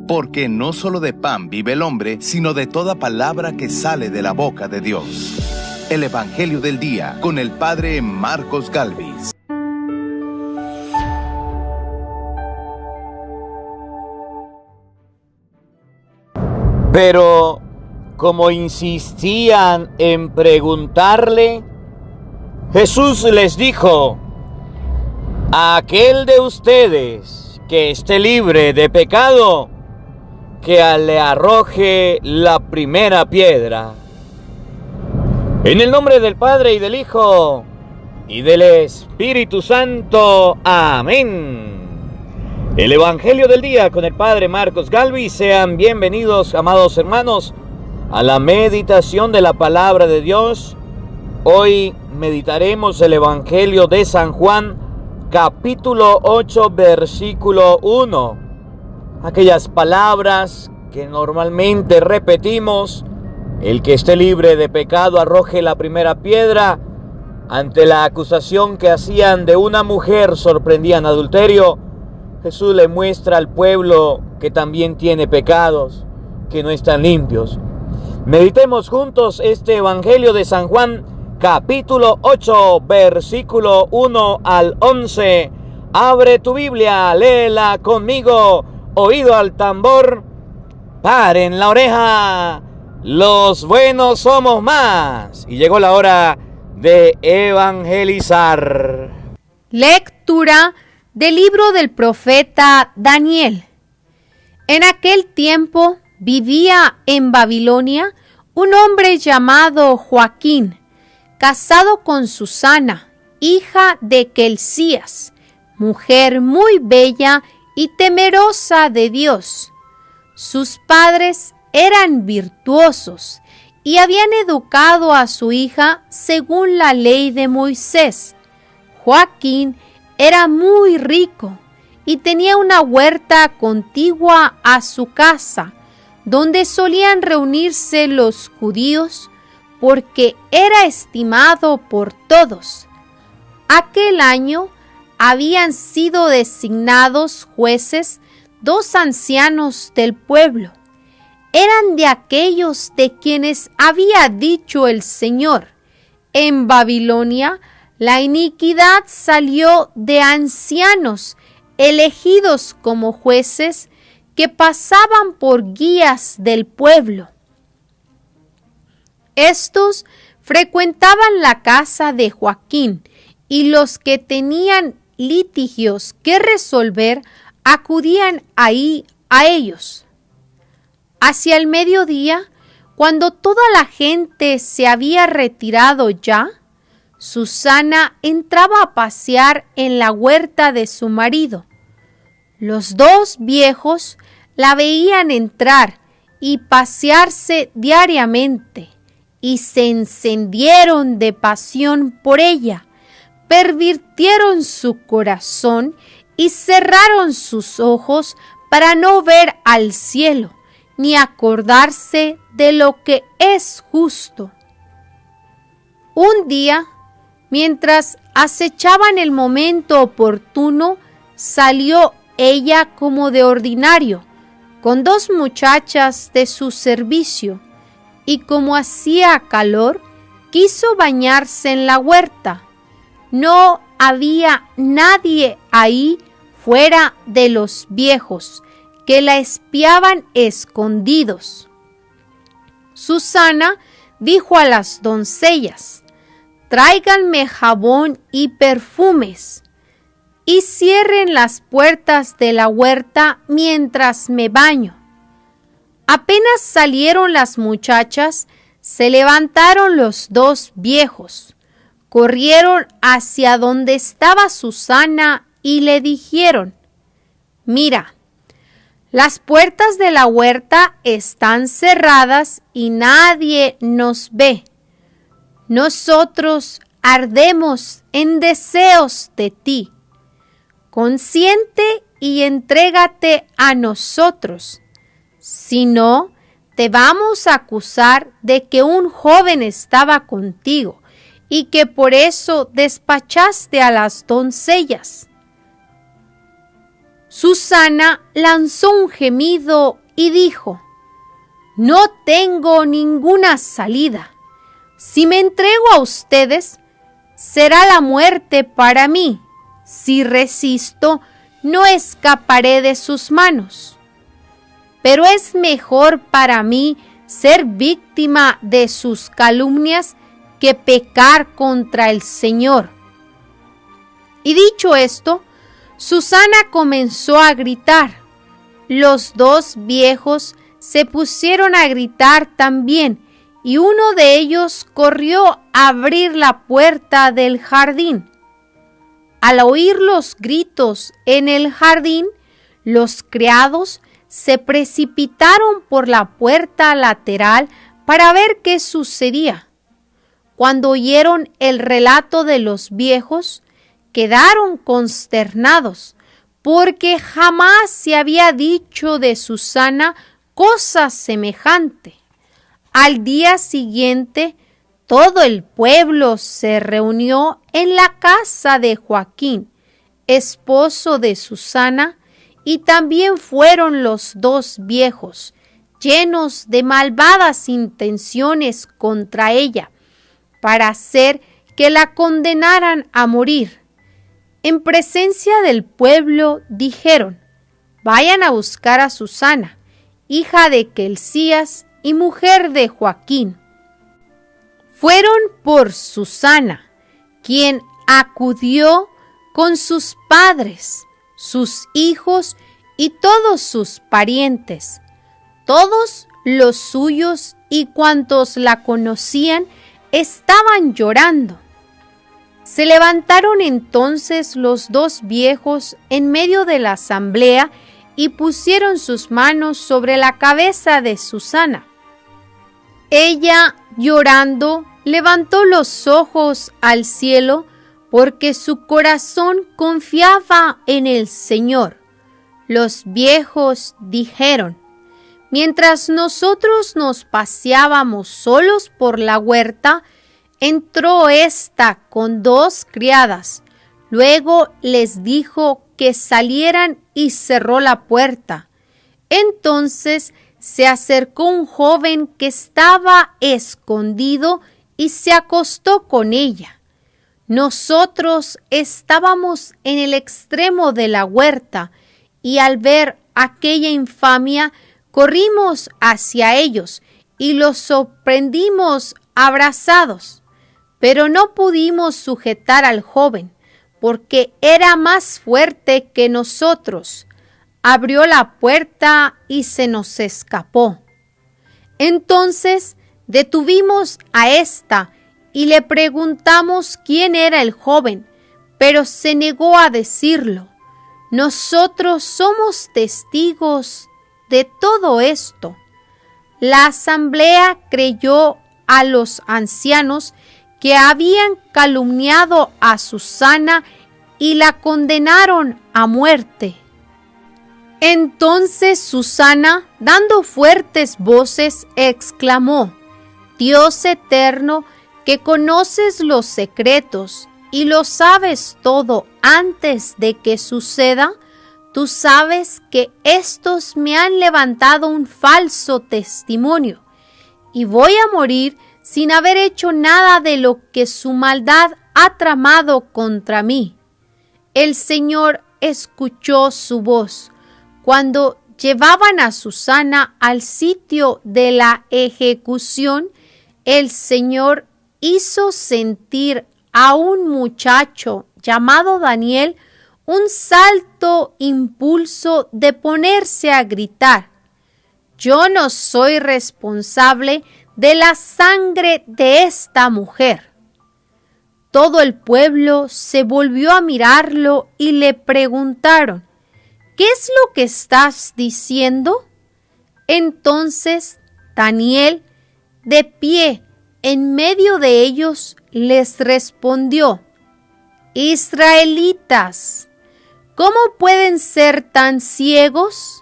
porque no solo de pan vive el hombre, sino de toda palabra que sale de la boca de Dios. El Evangelio del Día, con el Padre Marcos Galvis. Pero como insistían en preguntarle, Jesús les dijo: a aquel de ustedes que esté libre de pecado, que le arroje la primera piedra. En el nombre del Padre, y del Hijo, y del Espíritu Santo. Amén. El Evangelio del Día con el Padre Marcos Galvis. Sean bienvenidos, amados hermanos, a la meditación de la Palabra de Dios. Hoy meditaremos el Evangelio de San Juan, capítulo 8, versículo 1. Aquellas palabras que normalmente repetimos: el que esté libre de pecado arroje la primera piedra. Ante la acusación que hacían de una mujer sorprendida en adulterio, Jesús le muestra al pueblo que también tiene pecados, que no están limpios. Meditemos juntos este Evangelio de San Juan, capítulo 8, versículo 1 al 11. Abre tu Biblia, léela conmigo. Oído al tambor, paren la oreja. Los buenos somos más. Y llegó la hora de evangelizar. Lectura del libro del profeta Daniel. En aquel tiempo vivía en Babilonia un hombre llamado Joaquín, casado con Susana, hija de Kelcías, mujer muy bella y temerosa de Dios. Sus padres eran virtuosos y habían educado a su hija según la ley de Moisés. Joaquín era muy rico y tenía una huerta contigua a su casa, donde solían reunirse los judíos, porque era estimado por todos. Aquel año habían sido designados jueces 2 ancianos del pueblo. Eran de aquellos de quienes había dicho el Señor: en Babilonia la iniquidad salió de ancianos elegidos como jueces que pasaban por guías del pueblo. Estos frecuentaban la casa de Joaquín, y los que tenían litigios que resolver acudían ahí a ellos. Hacia el mediodía, cuando toda la gente se había retirado ya, Susana entraba a pasear en la huerta de su marido. Los 2 viejos la veían entrar y pasearse diariamente, y se encendieron de pasión por ella, pervirtieron su corazón y cerraron sus ojos para no ver al cielo, ni acordarse de lo que es justo. Un día, mientras acechaban el momento oportuno, salió ella como de ordinario, con 2 muchachas de su servicio, y como hacía calor, quiso bañarse en la huerta. No había nadie ahí fuera de los viejos, que la espiaban escondidos. Susana dijo a las doncellas: tráiganme jabón y perfumes, y cierren las puertas de la huerta mientras me baño. Apenas salieron las muchachas, se levantaron los 2 viejos, corrieron hacia donde estaba Susana y le dijeron: mira, las puertas de la huerta están cerradas y nadie nos ve. Nosotros ardemos en deseos de ti. Consiente y entrégate a nosotros. Si no, te vamos a acusar de que un joven estaba contigo y que por eso despachaste a las doncellas. Susana lanzó un gemido y dijo: «No tengo ninguna salida. Si me entrego a ustedes, será la muerte para mí. Si resisto, no escaparé de sus manos. Pero es mejor para mí ser víctima de sus calumnias que pecar contra el Señor». Y dicho esto, Susana comenzó a gritar. Los dos viejos se pusieron a gritar también, y uno de ellos corrió a abrir la puerta del jardín. Al oír los gritos en el jardín, los criados se precipitaron por la puerta lateral para ver qué sucedía. Cuando oyeron el relato de los viejos, quedaron consternados, porque jamás se había dicho de Susana cosa semejante. Al día siguiente, todo el pueblo se reunió en la casa de Joaquín, esposo de Susana, y también fueron los dos viejos, llenos de malvadas intenciones contra ella, para hacer que la condenaran a morir. En presencia del pueblo dijeron: «Vayan a buscar a Susana, hija de Quelcías y mujer de Joaquín». Fueron por Susana, quien acudió con sus padres, sus hijos y todos sus parientes. Todos los suyos y cuantos la conocían estaban llorando. Se levantaron entonces los dos viejos en medio de la asamblea y pusieron sus manos sobre la cabeza de Susana. Ella, llorando, levantó los ojos al cielo porque su corazón confiaba en el Señor. Los viejos dijeron: «Mientras nosotros nos paseábamos solos por la huerta, entró ésta con dos criadas. Luego les dijo que salieran y cerró la puerta. Entonces se acercó un joven que estaba escondido y se acostó con ella. Nosotros estábamos en el extremo de la huerta y al ver aquella infamia corrimos hacia ellos y los sorprendimos abrazados. Pero no pudimos sujetar al joven, porque era más fuerte que nosotros. Abrió la puerta y se nos escapó. Entonces detuvimos a ésta y le preguntamos quién era el joven, pero se negó a decirlo. Nosotros somos testigos de todo esto». La asamblea creyó a los ancianos que habían calumniado a Susana y la condenaron a muerte. Entonces Susana, dando fuertes voces, exclamó: «Dios eterno, que conoces los secretos y lo sabes todo antes de que suceda, tú sabes que estos me han levantado un falso testimonio, y voy a morir sin haber hecho nada de lo que su maldad ha tramado contra mí». El Señor escuchó su voz. Cuando llevaban a Susana al sitio de la ejecución, el Señor hizo sentir a un muchacho llamado Daniel un salto impulso de ponerse a gritar: «Yo no soy responsable de la sangre de esta mujer». Todo el pueblo se volvió a mirarlo y le preguntaron: «¿Qué es lo que estás diciendo?». Entonces Daniel, de pie en medio de ellos, les respondió: «Israelitas, ¿cómo pueden ser tan ciegos?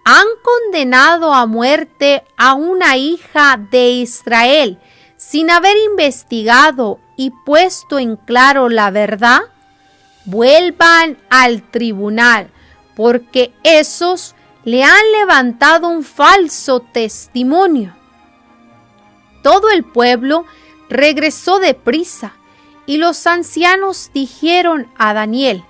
Han condenado a muerte a una hija de Israel sin haber investigado y puesto en claro la verdad. Vuelvan al tribunal, porque esos le han levantado un falso testimonio. Todo el pueblo regresó deprisa, y los ancianos dijeron a Daniel: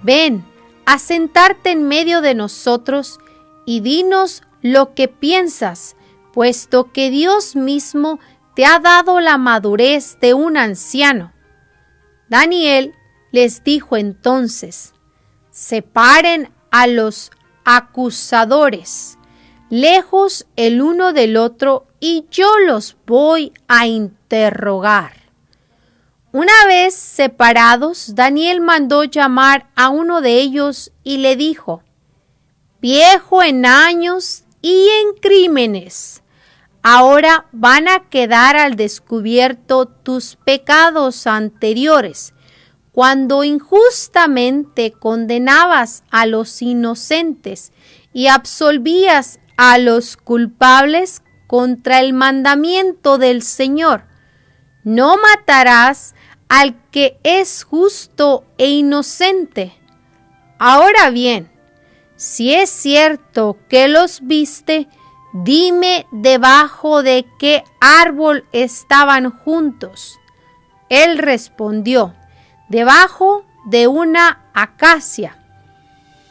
«Ven a sentarte en medio de nosotros y dinos lo que piensas, puesto que Dios mismo te ha dado la madurez de un anciano». Daniel les dijo entonces: «Separen a los acusadores, lejos el uno del otro, y yo los voy a interrogar». Una vez separados, Daniel mandó llamar a uno de ellos y le dijo: «Viejo en años y en crímenes, ahora van a quedar al descubierto tus pecados anteriores, cuando injustamente condenabas a los inocentes y absolvías a los culpables contra el mandamiento del Señor. No matarás al que es justo e inocente. Ahora bien, si es cierto que los viste, dime debajo de qué árbol estaban juntos». Él respondió: «Debajo de una acacia».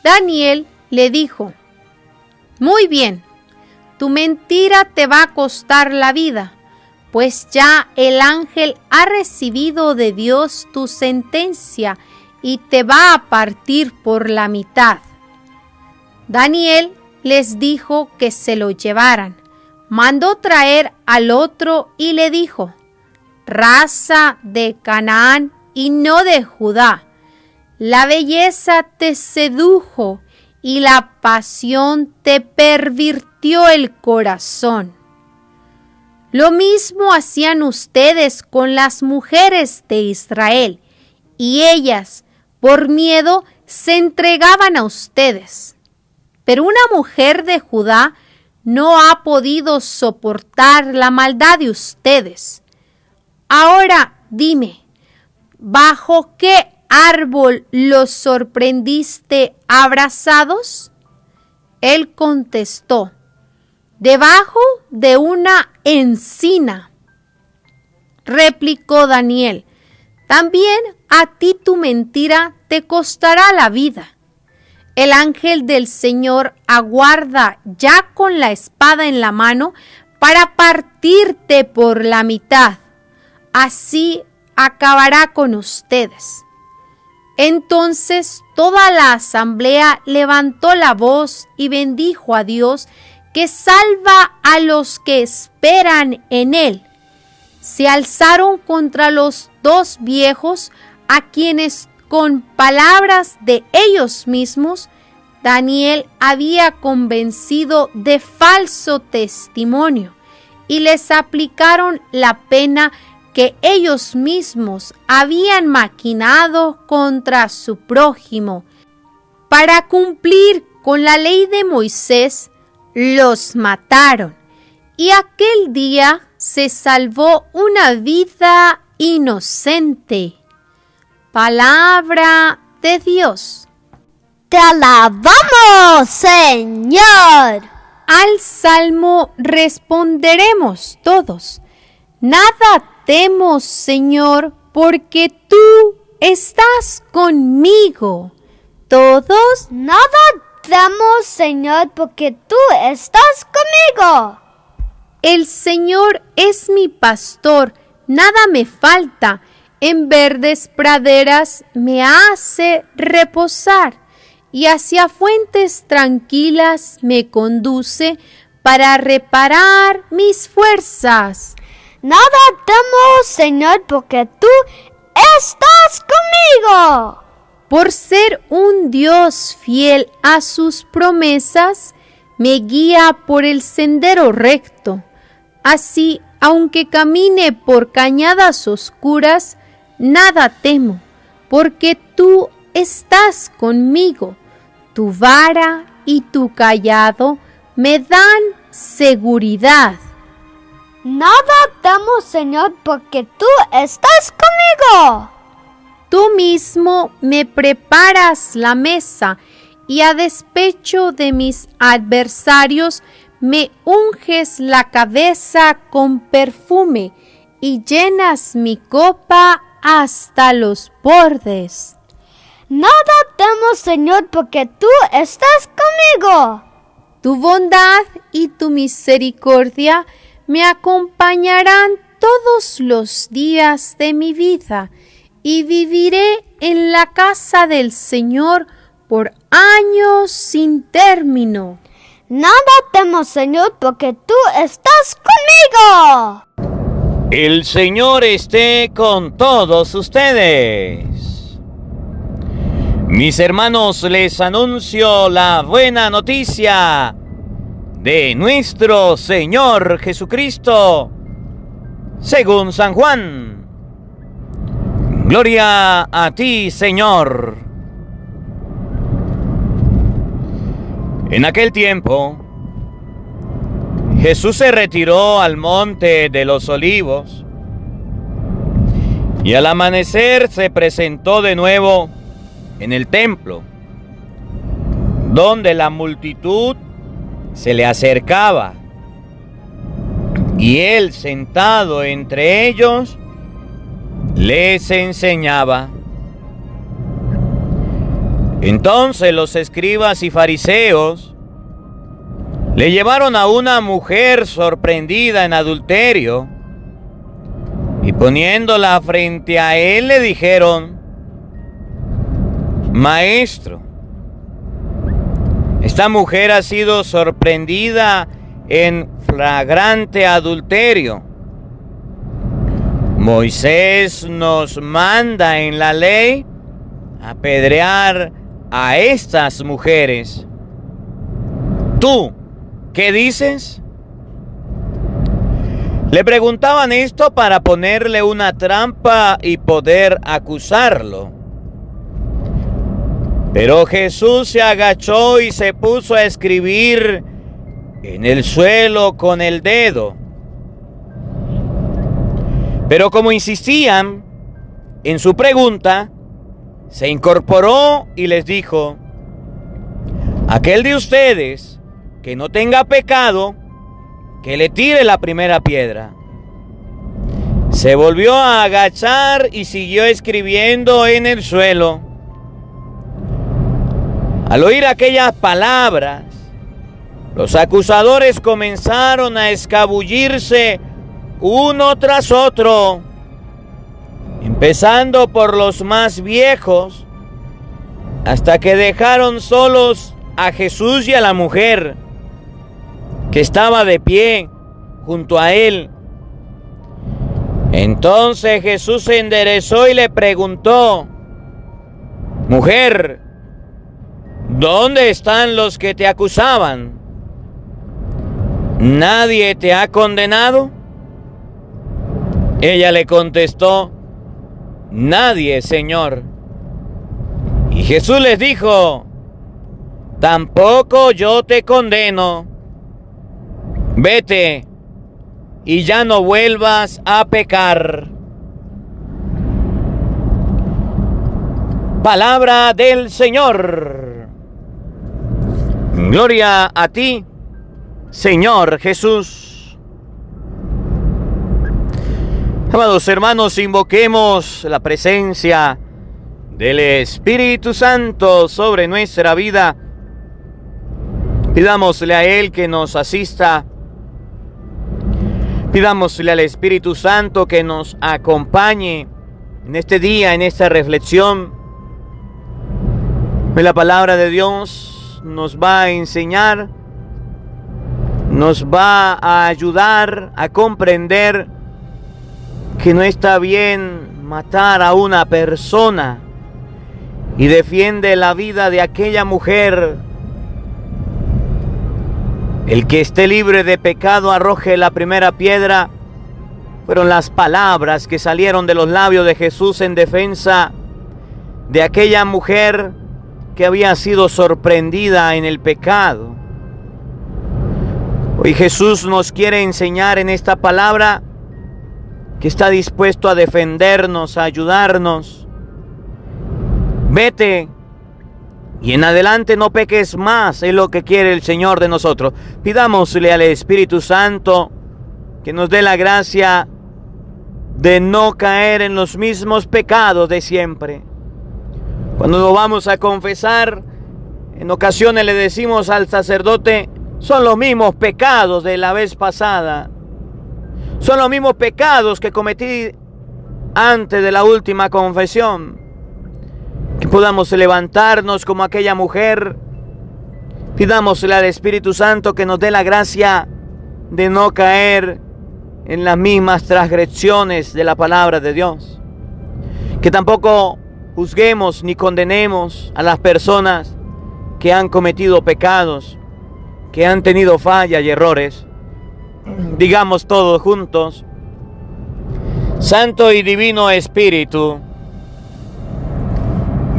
Daniel le dijo: «Muy bien, tu mentira te va a costar la vida, pues ya el ángel ha recibido de Dios tu sentencia y te va a partir por la mitad». Daniel les dijo que se lo llevaran. Mandó traer al otro y le dijo: «Raza de Canaán y no de Judá, la belleza te sedujo y la pasión te pervirtió el corazón. Lo mismo hacían ustedes con las mujeres de Israel, y ellas, por miedo, se entregaban a ustedes. Pero una mujer de Judá no ha podido soportar la maldad de ustedes. Ahora dime, ¿bajo qué árbol los sorprendiste abrazados?». Él contestó: «Debajo de una encina». Replicó Daniel: «También a ti tu mentira te costará la vida. El ángel del Señor aguarda ya con la espada en la mano para partirte por la mitad. Así acabará con ustedes». Entonces toda la asamblea levantó la voz y bendijo a Dios, que salva a los que esperan en Él. Se alzaron contra los dos viejos, a quienes con palabras de ellos mismos Daniel había convencido de falso testimonio, y les aplicaron la pena que ellos mismos habían maquinado contra su prójimo. Para cumplir con la ley de Moisés, los mataron, y aquel día se salvó una vida inocente. Palabra de Dios. ¡Te alabamos, Señor! Al salmo responderemos todos: «Nada temo, Señor, porque tú estás conmigo». Todos: «Nada temo, Señor, porque tú estás conmigo». El Señor es mi pastor, nada me falta. En verdes praderas me hace reposar, y hacia fuentes tranquilas me conduce para reparar mis fuerzas. «Nada temo, Señor, porque tú estás conmigo». Por ser un Dios fiel a sus promesas, me guía por el sendero recto. Así, aunque camine por cañadas oscuras, nada temo, porque tú estás conmigo. Tu vara y tu cayado me dan seguridad. «Nada temo, Señor, porque tú estás conmigo». Tú mismo me preparas la mesa y a despecho de mis adversarios me unges la cabeza con perfume y llenas mi copa hasta los bordes. Nada temo, Señor, porque tú estás conmigo. Tu bondad y tu misericordia me acompañarán todos los días de mi vida, y viviré en la casa del Señor por años sin término. Nada temo, Señor, porque tú estás conmigo. El Señor esté con todos ustedes. Mis hermanos, les anuncio la buena noticia de nuestro Señor Jesucristo, según San Juan. Gloria a ti, Señor. En aquel tiempo, Jesús se retiró al monte de los Olivos y al amanecer se presentó de nuevo en el templo, donde la multitud se le acercaba, y él, sentado entre ellos, les enseñaba. Entonces los escribas y fariseos le llevaron a una mujer sorprendida en adulterio, y poniéndola frente a él le dijeron: Maestro, esta mujer ha sido sorprendida en flagrante adulterio. Moisés nos manda en la ley apedrear a estas mujeres. ¿Tú qué dices? Le preguntaban esto para ponerle una trampa y poder acusarlo. Pero Jesús se agachó y se puso a escribir en el suelo con el dedo. Pero como insistían en su pregunta, se incorporó y les dijo: aquel de ustedes que no tenga pecado, que le tire la primera piedra. Se volvió a agachar y siguió escribiendo en el suelo. Al oír aquellas palabras, los acusadores comenzaron a escabullirse uno tras otro, empezando por los más viejos, hasta que dejaron solos a Jesús y a la mujer, que estaba de pie junto a él. Entonces Jesús se enderezó y le preguntó: Mujer, ¿dónde están los que te acusaban? ¿Nadie te ha condenado? Ella le contestó: Nadie, Señor. Y Jesús les dijo: Tampoco yo te condeno. Vete y ya no vuelvas a pecar. Palabra del Señor. Gloria a ti, Señor Jesús. Amados hermanos, invoquemos la presencia del Espíritu Santo sobre nuestra vida. Pidámosle a Él que nos asista. Pidámosle al Espíritu Santo que nos acompañe en este día, en esta reflexión. La palabra de Dios nos va a enseñar, nos va a ayudar a comprender que no está bien matar a una persona, y defiende la vida de aquella mujer. El que esté libre de pecado arroje la primera piedra. Fueron las palabras que salieron de los labios de Jesús en defensa de aquella mujer que había sido sorprendida en el pecado. Hoy Jesús nos quiere enseñar en esta palabra que está dispuesto a defendernos, a ayudarnos. Vete Y en adelante no peques más, es lo que quiere el Señor de nosotros. Pidámosle al Espíritu Santo que nos dé la gracia de no caer en los mismos pecados de siempre. Cuando nos vamos a confesar, en ocasiones le decimos al sacerdote, son los mismos pecados de la vez pasada. Son los mismos pecados que cometí antes de la última confesión. Que podamos levantarnos como aquella mujer. Pidámosle al Espíritu Santo que nos dé la gracia de no caer en las mismas transgresiones de la palabra de Dios. Que tampoco juzguemos ni condenemos a las personas que han cometido pecados, que han tenido fallas y errores. Digamos todos juntos: Santo y Divino Espíritu,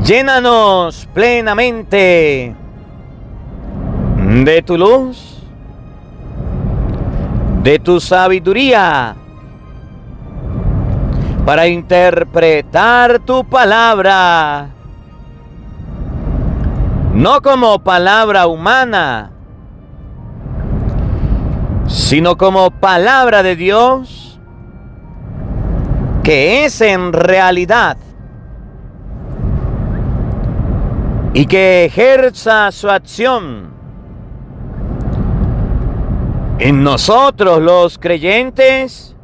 llénanos plenamente de tu luz, de tu sabiduría, para interpretar tu palabra, no como palabra humana, sino como palabra de Dios, que es en realidad, y que ejerza su acción en nosotros los creyentes.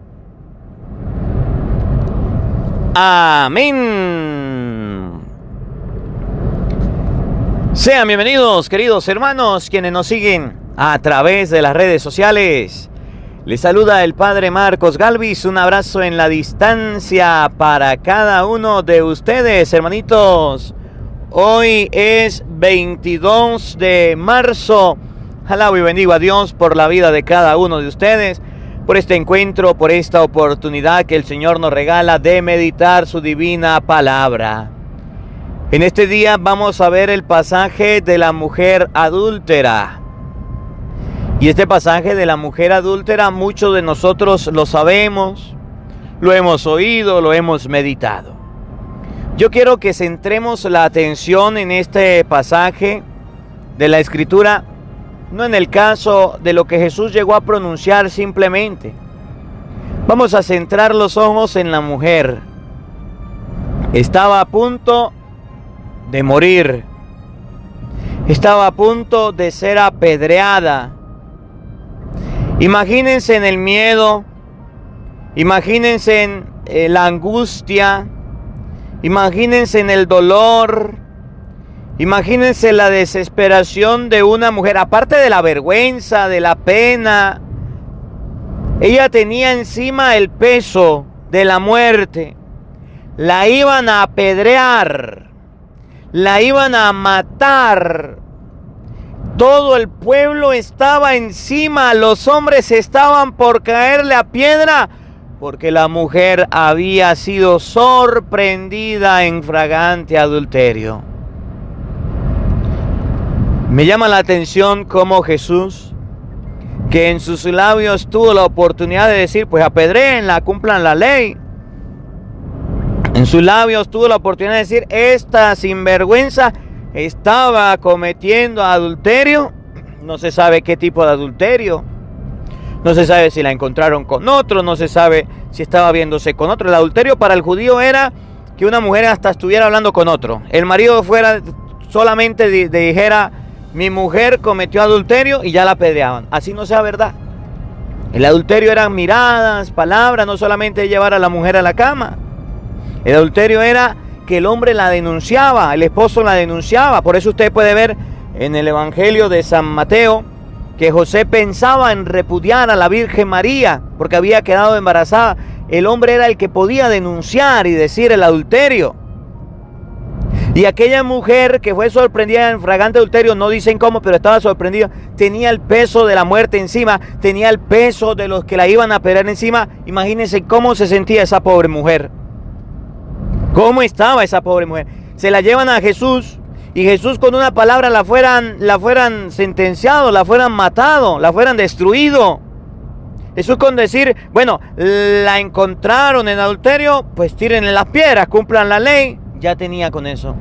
Amén. Sean bienvenidos, queridos hermanos, quienes nos siguen a través de las redes sociales. Les saluda el Padre Marcos Galvis. Un abrazo en la distancia para cada uno de ustedes, hermanitos. Hoy es 22 de marzo. Alabo y bendigo a Dios por la vida de cada uno de ustedes, por este encuentro, por esta oportunidad que el Señor nos regala de meditar su divina palabra. En este día vamos a ver el pasaje de la mujer adúltera. Y este pasaje de la mujer adúltera, muchos de nosotros lo sabemos, lo hemos oído, lo hemos meditado. Yo quiero que centremos la atención en este pasaje de la Escritura, no en el caso de lo que Jesús llegó a pronunciar simplemente. Vamos a centrar los ojos en la mujer. Estaba a punto de morir. Estaba a punto de ser apedreada. Imagínense en el miedo. Imagínense en la angustia. Imagínense en el dolor. Imagínense la desesperación de una mujer. Aparte de la vergüenza, de la pena, ella tenía encima el peso de la muerte. La iban a apedrear, la iban a matar. Todo el pueblo estaba encima, los hombres estaban por caerle a piedra, porque la mujer había sido sorprendida en flagrante adulterio. Me llama la atención cómo Jesús, que en sus labios tuvo la oportunidad de decir, pues apedréenla, cumplan la ley. En sus labios tuvo la oportunidad de decir, esta sinvergüenza estaba cometiendo adulterio. No se sabe qué tipo de adulterio. No se sabe si la encontraron con otro, no se sabe si estaba viéndose con otro. El adulterio para el judío era que una mujer hasta estuviera hablando con otro. El marido fuera solamente dijera, mi mujer cometió adulterio, y ya la apedreaban. Así no sea verdad. El adulterio eran miradas, palabras, no solamente llevar a la mujer a la cama. El adulterio era que el hombre la denunciaba, el esposo la denunciaba. Por eso usted puede ver en el Evangelio de San Mateo que José pensaba en repudiar a la Virgen María porque había quedado embarazada. El hombre era el que podía denunciar y decir el adulterio. Y aquella mujer que fue sorprendida en flagrante adulterio, no dicen cómo, pero estaba sorprendida, tenía el peso de la muerte encima, tenía el peso de los que la iban a apedrear encima. Imagínense cómo se sentía esa pobre mujer. ¿Cómo estaba esa pobre mujer? Se la llevan a Jesús, y Jesús con una palabra la fueran sentenciado, la fueran matado, la fueran destruido. Jesús con decir, bueno, la encontraron en adulterio, pues tírenle las piedras, cumplan la ley. Ya tenía con eso.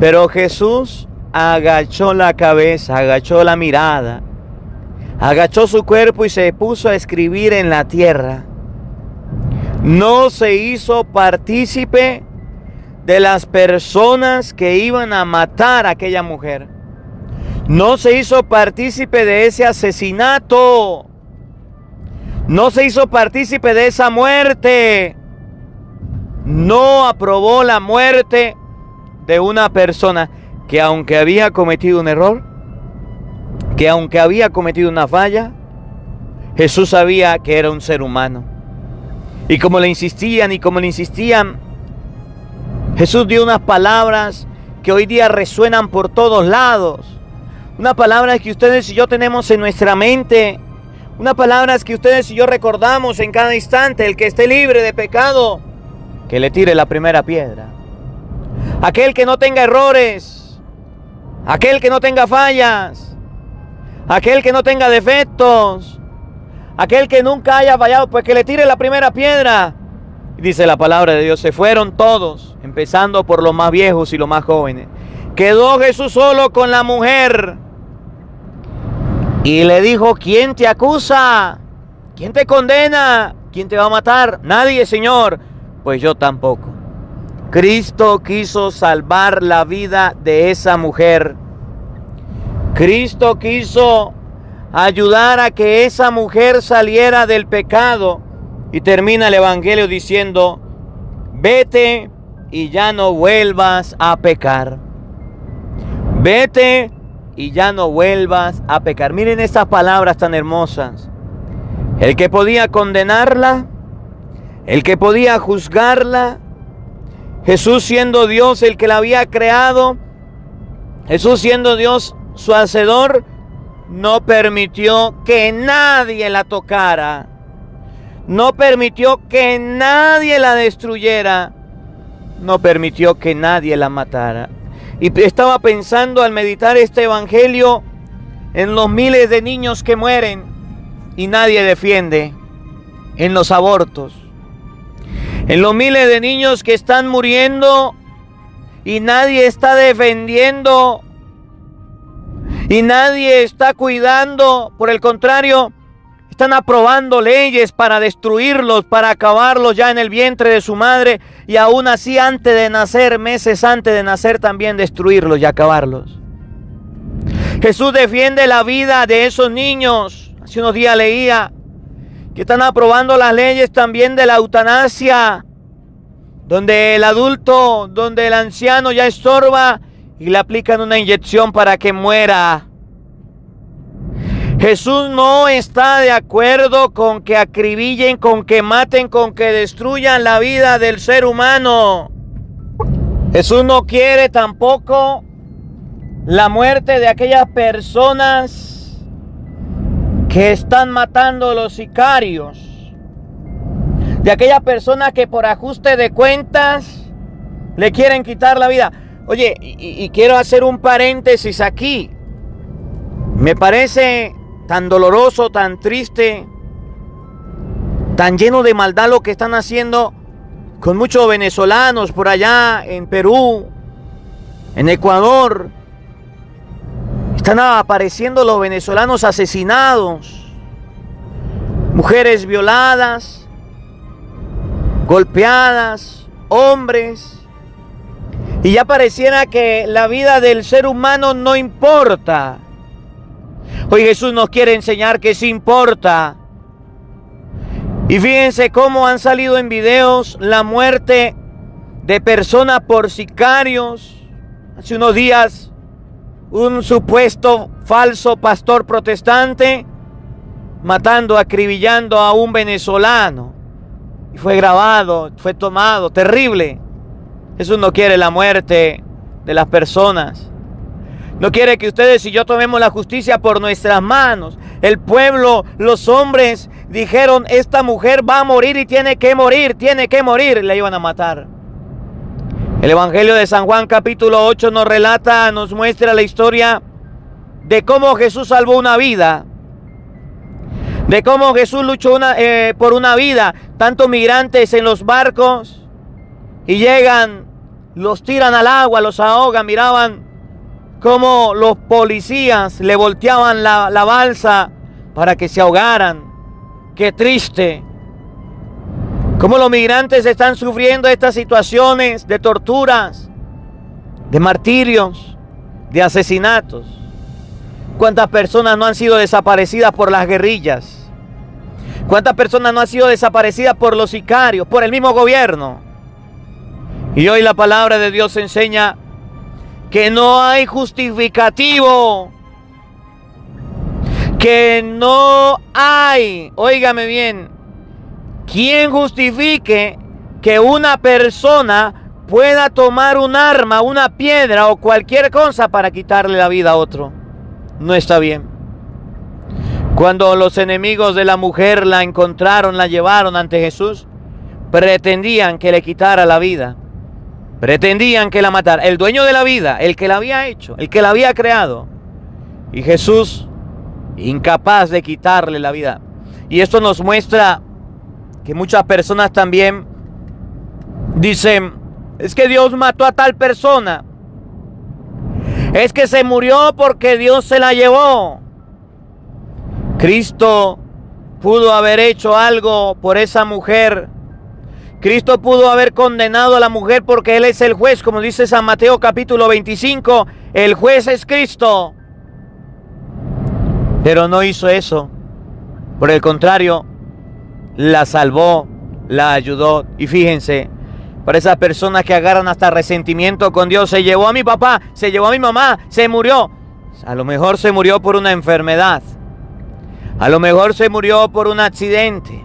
Pero Jesús agachó la cabeza, agachó la mirada, agachó su cuerpo y se puso a escribir en la tierra. No se hizo partícipe de las personas que iban a matar a aquella mujer. No se hizo partícipe de ese asesinato. No se hizo partícipe de esa muerte. No aprobó la muerte de una persona que, aunque había cometido un error, que aunque había cometido una falla, Jesús sabía que era un ser humano. Y como le insistían, Jesús dio unas palabras que hoy día resuenan por todos lados. Unas palabras que ustedes y yo tenemos en nuestra mente. Unas palabras que ustedes y yo recordamos en cada instante. El que esté libre de pecado, que le tire la primera piedra. Aquel que no tenga errores, aquel que no tenga fallas, aquel que no tenga defectos, aquel que nunca haya fallado, pues que le tire la primera piedra. Y dice la palabra de Dios, se fueron todos, empezando por los más viejos y los más jóvenes. Quedó Jesús solo con la mujer y le dijo, ¿quién te acusa? ¿Quién te condena? ¿Quién te va a matar? Nadie, Señor. Pues yo tampoco. Cristo quiso salvar la vida de esa mujer. Cristo quiso ayudar a que esa mujer saliera del pecado. Y termina el Evangelio diciendo, vete y ya no vuelvas a pecar. Vete y ya no vuelvas a pecar. Miren estas palabras tan hermosas. El que podía condenarla, el que podía juzgarla, Jesús siendo Dios el que la había creado, Jesús siendo Dios su hacedor, no permitió que nadie la tocara. No permitió que nadie la destruyera. No permitió que nadie la matara. Y estaba pensando al meditar este evangelio en los miles de niños que mueren y nadie defiende, en los abortos, en los miles de niños que están muriendo y nadie está defendiendo y nadie está cuidando. Por el contrario, están aprobando leyes para destruirlos, para acabarlos ya en el vientre de su madre, y aún así antes de nacer, meses antes de nacer, también destruirlos y acabarlos. Jesús defiende la vida de esos niños. Hace unos días leía que están aprobando las leyes también de la eutanasia, donde el adulto, donde el anciano ya estorba y le aplican una inyección para que muera. Jesús no está de acuerdo con que acribillen, con que maten, con que destruyan la vida del ser humano. Jesús no quiere tampoco la muerte de aquellas personas que están matando a los sicarios, de aquellas personas que por ajuste de cuentas le quieren quitar la vida. Oye, y quiero hacer un paréntesis aquí. Me parece tan doloroso, tan triste, tan lleno de maldad lo que están haciendo con muchos venezolanos por allá en Perú, en Ecuador. Están apareciendo los venezolanos asesinados, mujeres violadas, golpeadas, hombres. Y ya pareciera que la vida del ser humano no importa. Hoy Jesús nos quiere enseñar que sí importa. Y fíjense cómo han salido en videos la muerte de personas por sicarios. Hace unos días, un supuesto falso pastor protestante matando, acribillando a un venezolano. Y fue grabado, fue tomado, terrible. Jesús no quiere la muerte de las personas. No quiere que ustedes y yo tomemos la justicia por nuestras manos. El pueblo, los hombres dijeron, esta mujer va a morir y tiene que morir, y la iban a matar. El Evangelio de San Juan capítulo 8 nos relata, nos muestra la historia de cómo Jesús salvó una vida, de cómo Jesús luchó por una vida. Tantos migrantes en los barcos y llegan los tiran al agua, los ahogan. Miraban cómo los policías le volteaban la balsa para que se ahogaran. Qué triste. Cómo los migrantes están sufriendo estas situaciones de torturas, de martirios, de asesinatos. ¿Cuántas personas no han sido desaparecidas por las guerrillas? ¿Cuántas personas no han sido desaparecidas por los sicarios, por el mismo gobierno? Y hoy la palabra de Dios enseña que no hay justificativo, que no hay, óigame bien, quien justifique que una persona pueda tomar un arma, una piedra o cualquier cosa para quitarle la vida a otro. No está bien. Cuando los enemigos de la mujer la encontraron, la llevaron ante Jesús, pretendían que le quitara la vida. Pretendían que la matara. El dueño de la vida, el que la había hecho, el que la había creado. Y Jesús, incapaz de quitarle la vida. Y esto nos muestra que muchas personas también dicen, es que Dios mató a tal persona. Es que se murió porque Dios se la llevó. Cristo pudo haber hecho algo por esa mujer. Cristo pudo haber condenado a la mujer porque Él es el juez, como dice San Mateo capítulo 25, el juez es Cristo. Pero no hizo eso. Por el contrario, la salvó, la ayudó. Y fíjense, para esas personas que agarran hasta resentimiento con Dios, se llevó a mi papá, se llevó a mi mamá, se murió. A lo mejor se murió por una enfermedad. A lo mejor se murió por un accidente.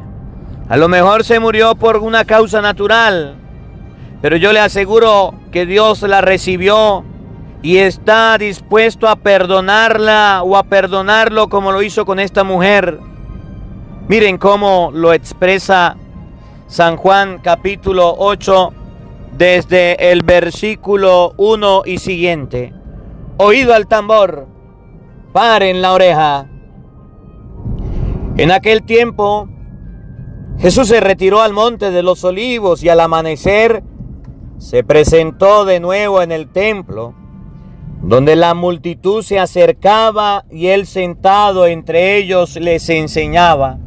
A lo mejor se murió por una causa natural. Pero yo le aseguro que Dios la recibió y está dispuesto a perdonarla o a perdonarlo como lo hizo con esta mujer. Miren cómo lo expresa San Juan capítulo 8 desde el versículo 1 y siguiente. Oído al tambor, paren la oreja. En aquel tiempo Jesús se retiró al monte de los Olivos y al amanecer se presentó de nuevo en el templo, donde la multitud se acercaba y él sentado entre ellos les enseñaba.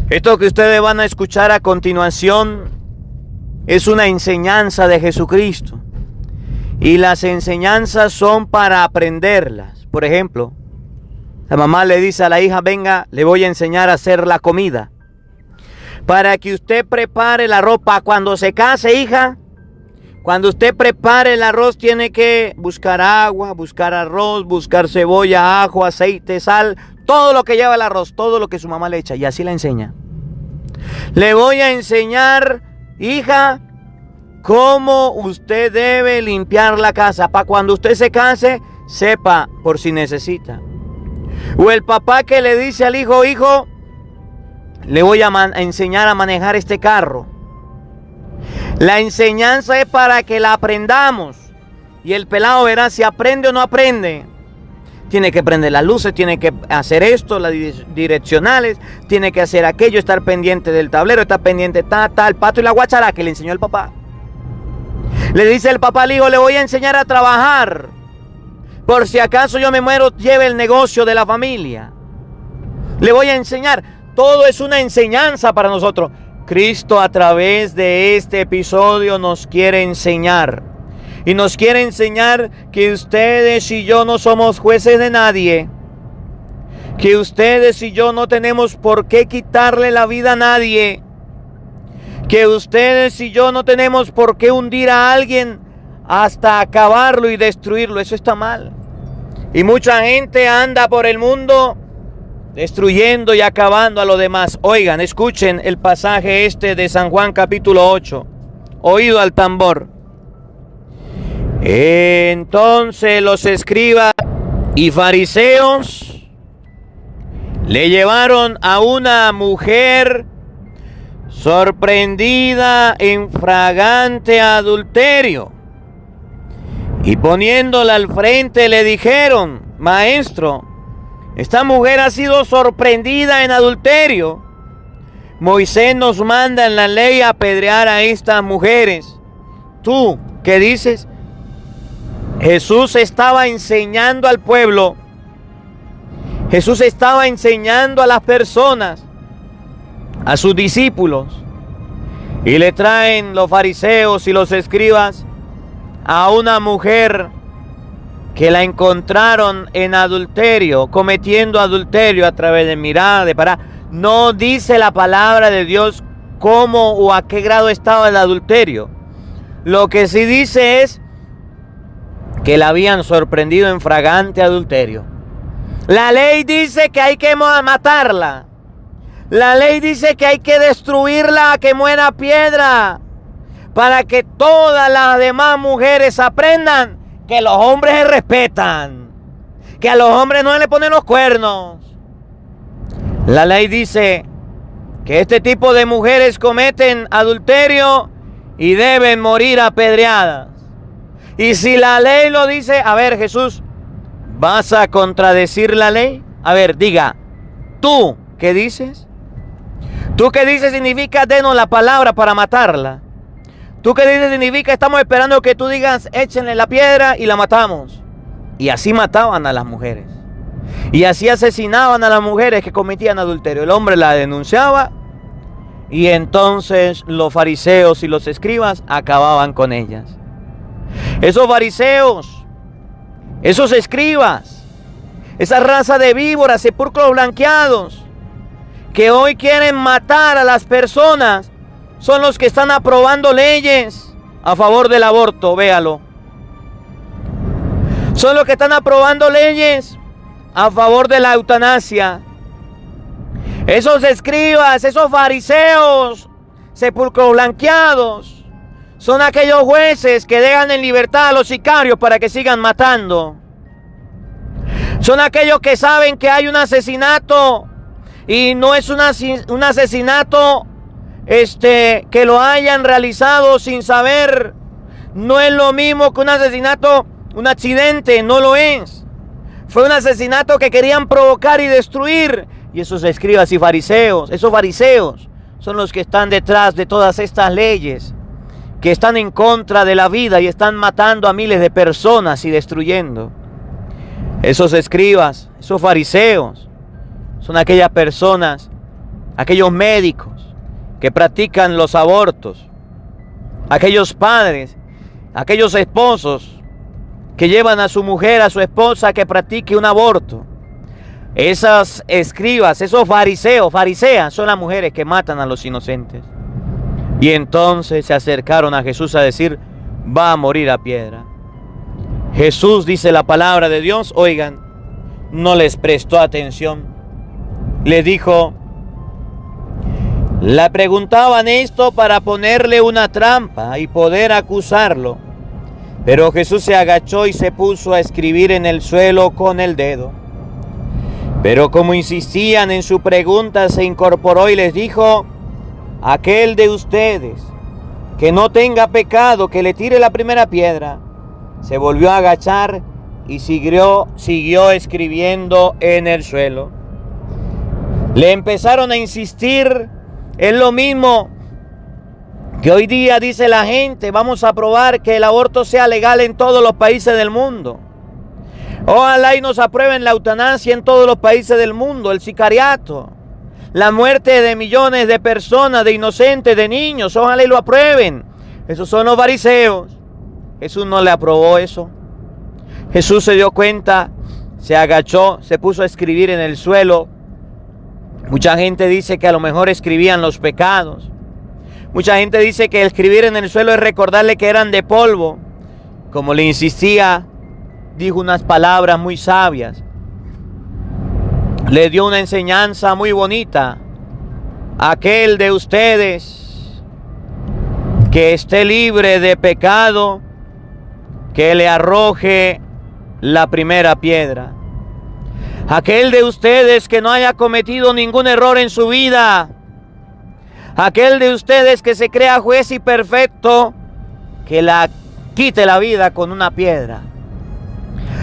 Esto que ustedes van a escuchar a continuación es una enseñanza de Jesucristo. Y las enseñanzas son para aprenderlas. Por ejemplo, la mamá le dice a la hija, venga, le voy a enseñar a hacer la comida. Para que usted prepare la ropa cuando se case, hija. Cuando usted prepare el arroz tiene que buscar agua, buscar arroz, buscar cebolla, ajo, aceite, sal, todo lo que lleva el arroz, todo lo que su mamá le echa, y así la enseña. Le voy a enseñar, hija, cómo usted debe limpiar la casa, para cuando usted se case, sepa por si necesita. O el papá que le dice al hijo, hijo, le voy a enseñar a manejar este carro. La enseñanza es para que la aprendamos. Y el pelado verá si aprende o no aprende. Tiene que prender las luces, tiene que hacer esto, las direccionales, tiene que hacer aquello, estar pendiente del tablero, estar pendiente el pato y la guachara que le enseñó el papá. Le dice el papá al hijo, le voy a enseñar a trabajar. Por si acaso yo me muero, lleve el negocio de la familia. Le voy a enseñar. Todo es una enseñanza para nosotros. Cristo a través de este episodio nos quiere enseñar. Y nos quiere enseñar que ustedes y yo no somos jueces de nadie. Que ustedes y yo no tenemos por qué quitarle la vida a nadie. Que ustedes y yo no tenemos por qué hundir a alguien hasta acabarlo y destruirlo. Eso está mal. Y mucha gente anda por el mundo destruyendo y acabando a los demás. Oigan, escuchen el pasaje este de San Juan capítulo 8. Oído al tambor. Entonces los escribas y fariseos le llevaron a una mujer sorprendida en flagrante adulterio. Y poniéndola al frente le dijeron, maestro, esta mujer ha sido sorprendida en adulterio. Moisés nos manda en la ley apedrear a estas mujeres. ¿tú qué dices? Jesús estaba enseñando al pueblo. Jesús estaba enseñando a las personas, a sus discípulos. Y le traen los fariseos y los escribas a una mujer que la encontraron en adulterio, cometiendo adulterio a través de mirada, de parada. No dice la palabra de Dios cómo o a qué grado estaba el adulterio. Lo que sí dice es que la habían sorprendido en flagrante adulterio. La ley dice que hay que matarla. La ley dice que hay que destruirla, que muera a piedra, para que todas las demás mujeres aprendan que los hombres se respetan, que a los hombres no le ponen los cuernos. La ley dice que este tipo de mujeres cometen adulterio y deben morir apedreadas. Y si la ley lo dice, a ver, Jesús, ¿vas a contradecir la ley? A ver, diga, ¿tú qué dices? ¿Tú qué dices significa denos la palabra para matarla? ¿Tú qué dices significa estamos esperando que tú digas échenle la piedra y la matamos? Y así mataban a las mujeres. Y así asesinaban a las mujeres que cometían adulterio. El hombre la denunciaba y entonces los fariseos y los escribas acababan con ellas. Esos fariseos, esos escribas, esa raza de víboras, sepulcros blanqueados, que hoy quieren matar a las personas, son los que están aprobando leyes a favor del aborto, véalo. Son los que están aprobando leyes a favor de la eutanasia. Esos escribas, esos fariseos, sepulcros blanqueados, son aquellos jueces que dejan en libertad a los sicarios para que sigan matando. Son aquellos que saben que hay un asesinato y no es un asesinato que lo hayan realizado sin saber. No es lo mismo que un asesinato, un accidente, no lo es. Fue un asesinato que querían provocar y destruir. Y esos escribas y fariseos, esos fariseos, son los que están detrás de todas estas leyes, que están en contra de la vida y están matando a miles de personas y destruyendo. Esos escribas, esos fariseos, son aquellas personas, aquellos médicos que practican los abortos, aquellos padres, aquellos esposos que llevan a su mujer, a su esposa que practique un aborto. Esas escribas, esos fariseas, son las mujeres que matan a los inocentes. Y entonces se acercaron a Jesús a decir, va a morir a piedra. Jesús, dice la palabra de Dios, oigan, no les prestó atención. Le dijo, le preguntaban esto para ponerle una trampa y poder acusarlo. Pero Jesús se agachó y se puso a escribir en el suelo con el dedo. Pero como insistían en su pregunta, se incorporó y les dijo, aquel de ustedes que no tenga pecado, que le tire la primera piedra. Se volvió a agachar y siguió escribiendo en el suelo. Le empezaron a insistir en lo mismo que hoy día dice la gente, vamos a probar que el aborto sea legal en todos los países del mundo. Ojalá y nos aprueben la eutanasia en todos los países del mundo, el sicariato, la muerte de millones de personas, de inocentes, de niños, ojalá y lo aprueben. Esos son los fariseos. Jesús no le aprobó eso. Jesús se dio cuenta, se agachó, se puso a escribir en el suelo. Mucha gente dice que a lo mejor escribían los pecados. Mucha gente dice que escribir en el suelo es recordarle que eran de polvo. Como le insistía, dijo unas palabras muy sabias. Le dio una enseñanza muy bonita. Aquel de ustedes que esté libre de pecado, que le arroje la primera piedra. Aquel de ustedes que no haya cometido ningún error en su vida, aquel de ustedes que se crea juez y perfecto, que la quite la vida con una piedra.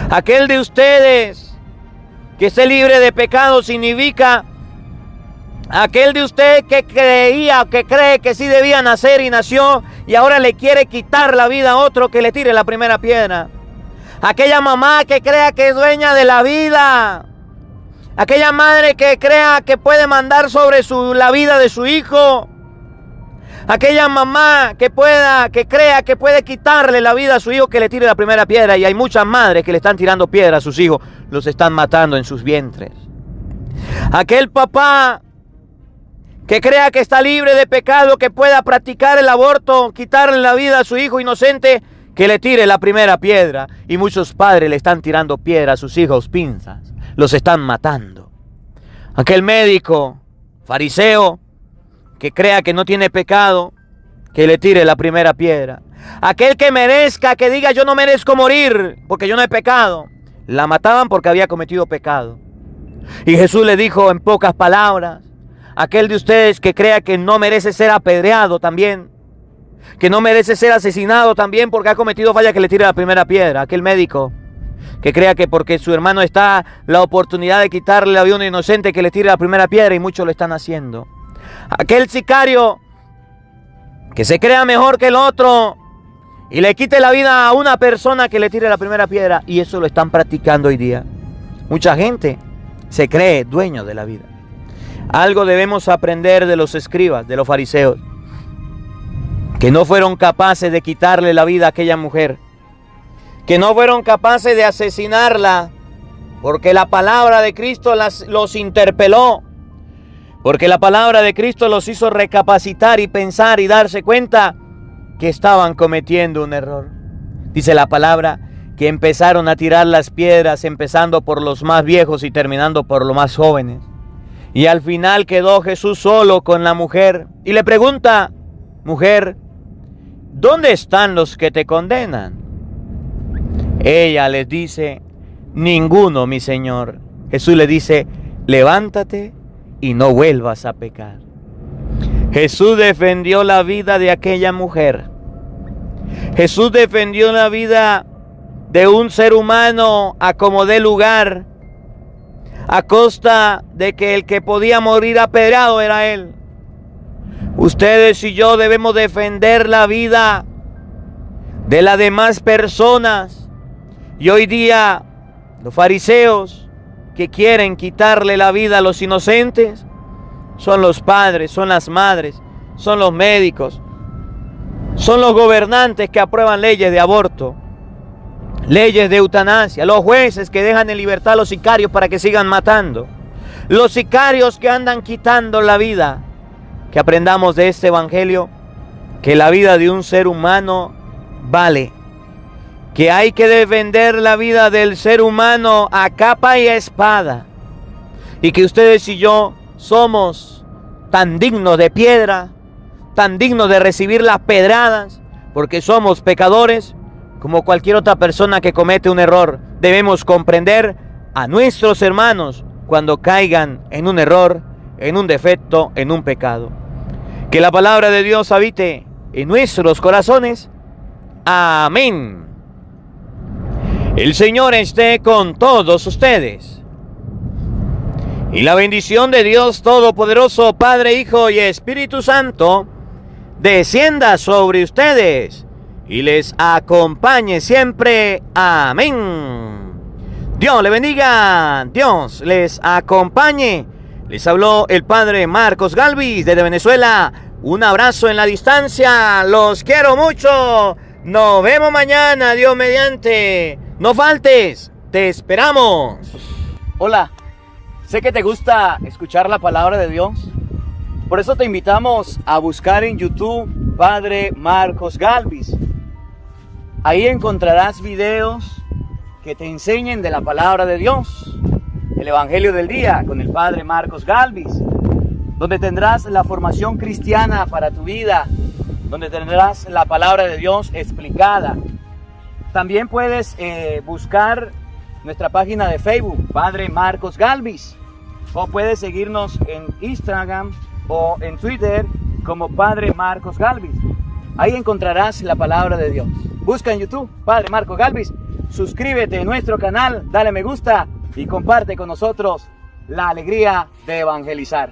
Aquel de ustedes que esté libre de pecado significa aquel de usted que creía, que cree que sí debía nacer y nació, y ahora le quiere quitar la vida a otro, que le tire la primera piedra. Aquella mamá que crea que es dueña de la vida. Aquella madre que crea que puede mandar sobre la vida de su hijo. Aquella mamá que crea que puede quitarle la vida a su hijo, que le tire la primera piedra. Y hay muchas madres que le están tirando piedras a sus hijos, los están matando en sus vientres. Aquel papá que crea que está libre de pecado, que pueda practicar el aborto, quitarle la vida a su hijo inocente, que le tire la primera piedra. Y muchos padres le están tirando piedras a sus hijos, pinzas, los están matando. Aquel médico fariseo que crea que no tiene pecado, que le tire la primera piedra. Aquel que merezca, que diga yo no merezco morir porque yo no he pecado, la mataban porque había cometido pecado. Y Jesús le dijo en pocas palabras: aquel de ustedes que crea que no merece ser apedreado también, que no merece ser asesinado también porque ha cometido falla, que le tire la primera piedra. Aquel médico que crea que porque su hermano está la oportunidad de quitarle la vida a un inocente, que le tire la primera piedra, y muchos lo están haciendo. Aquel sicario que se crea mejor que el otro y le quite la vida a una persona, que le tire la primera piedra, y eso lo están practicando hoy día. Mucha gente se cree dueño de la vida. Algo debemos aprender de los escribas, de los fariseos, que no fueron capaces de quitarle la vida a aquella mujer, que no fueron capaces de asesinarla, porque la palabra de Cristo los interpeló, porque la palabra de Cristo los hizo recapacitar y pensar y darse cuenta que estaban cometiendo un error. Dice la palabra que empezaron a tirar las piedras, empezando por los más viejos y terminando por los más jóvenes. Y al final quedó Jesús solo con la mujer y le pregunta: mujer, ¿dónde están los que te condenan? Ella les dice: ninguno, mi Señor. Jesús le dice: levántate y no vuelvas a pecar. Jesús defendió la vida de aquella mujer. Jesús defendió la vida de un ser humano a como dé lugar, a costa de que el que podía morir apedreado era él. Ustedes y yo debemos defender la vida de las demás personas. Y hoy día los fariseos que quieren quitarle la vida a los inocentes son los padres, son las madres, son los médicos, son los gobernantes que aprueban leyes de aborto, leyes de eutanasia, los jueces que dejan en libertad a los sicarios para que sigan matando, los sicarios que andan quitando la vida. Que aprendamos de este evangelio que la vida de un ser humano vale, que hay que defender la vida del ser humano a capa y a espada, y que ustedes y yo somos tan dignos de piedra, tan dignos de recibir las pedradas, porque somos pecadores como cualquier otra persona que comete un error. Debemos comprender a nuestros hermanos cuando caigan en un error, en un defecto, en un pecado. Que la palabra de Dios habite en nuestros corazones. Amén. El Señor esté con todos ustedes. Y la bendición de Dios Todopoderoso, Padre, Hijo y Espíritu Santo, descienda sobre ustedes y les acompañe siempre. Amén. Dios le bendiga, Dios les acompañe. Les habló el Padre Marcos Galvis desde Venezuela. Un abrazo en la distancia, los quiero mucho. Nos vemos mañana, Dios mediante. No faltes, te esperamos. Hola, sé que te gusta escuchar la palabra de Dios. Por eso te invitamos a buscar en YouTube Padre Marcos Galvis. Ahí encontrarás videos que te enseñen de la palabra de Dios. El Evangelio del Día con el Padre Marcos Galvis, donde tendrás la formación cristiana para tu vida, donde tendrás la palabra de Dios explicada. También puedes buscar nuestra página de Facebook, Padre Marcos Galvis, o puedes seguirnos en Instagram o en Twitter como Padre Marcos Galvis. Ahí encontrarás la palabra de Dios. Busca en YouTube Padre Marcos Galvis, suscríbete a nuestro canal, dale me gusta y comparte con nosotros la alegría de evangelizar.